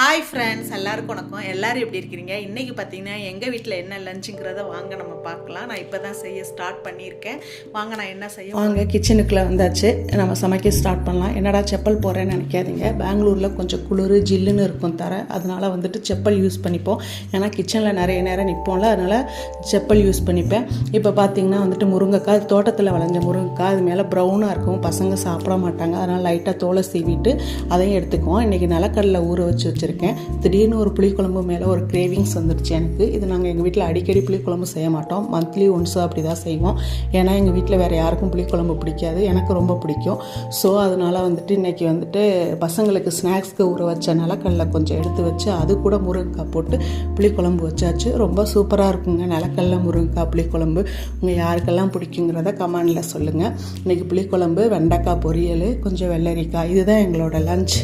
Hi friends, எல்லாருக்கும் வணக்கம். எல்லோரும் எப்படி இருக்கிறீங்க? இன்றைக்கி பார்த்தீங்கன்னா எங்கள் வீட்டில் என்ன லஞ்சுங்கிறத வாங்க நம்ம பார்க்கலாம். நான் இப்போ தான் செய்ய ஸ்டார்ட் பண்ணியிருக்கேன். வாங்க நான் என்ன செய்ய வாங்க கிச்சனுக்குள்ளே வந்தாச்சு. நம்ம சமைக்க ஸ்டார்ட் பண்ணலாம். என்னடா செப்பல் போடுறேன்னு நினைக்காதீங்க. பெங்களூரில் கொஞ்சம் குளிர் ஜில்லுன்னு இருக்கும் தர, அதனால் வந்துட்டு செப்பல் யூஸ் பண்ணிப்போம். ஏன்னா கிச்சனில் நிறைய நேரம் நிற்போம்ல, அதனால் செப்பல் யூஸ் பண்ணிப்பேன். இப்போ பார்த்தீங்கன்னா வந்துட்டு முருங்கைக்காய், தோட்டத்தில் விளைஞ்ச முருங்கைக்காய், அது மேலே ப்ரௌனாக இருக்கும், பசங்க சாப்பிட மாட்டாங்க. அதனால் லைட்டாக தோலை சீவிட்டு அதையும் எடுத்துக்குவோம். இன்றைக்கி நிலக்கடலை ஊற வச்சிருக்கேன். திடீர்னு ஒரு புளிக்குழம்பு மேலே ஒரு கிரேவிங்ஸ் வந்துருச்சு எனக்கு. இது நாங்கள் எங்கள் வீட்டில் அடிக்கடி புளிக்குழம்பு செய்ய மாட்டோம், மந்த்லி ஒன்ஸ் அப்படி தான் செய்வோம். ஏன்னா எங்கள் வீட்டில் வேறு யாருக்கும் புளிக்குழம்பு பிடிக்காது, எனக்கு ரொம்ப பிடிக்கும். ஸோ அதனால் வந்துட்டு இன்றைக்கி வந்துட்டு பசங்களுக்கு ஸ்நாக்ஸ்க்கு ஊற வச்ச நிலக்கடலை கொஞ்சம் எடுத்து வச்சு அது கூட முருங்கைக்காய் போட்டு புளிக்குழம்பு வச்சாச்சு. ரொம்ப சூப்பராக இருக்குங்க நிலக்கடலை முருங்கைக்காய் புளிக்குழம்பு. உங்கள் யாருக்கெல்லாம் பிடிக்குங்கிறத கமெண்டில் சொல்லுங்கள். இன்றைக்கி புளிக்குழம்பு, வெண்டைக்காய் பொரியல், கொஞ்சம் வெள்ளரிக்காய், இதுதான் எங்களோட லஞ்ச்.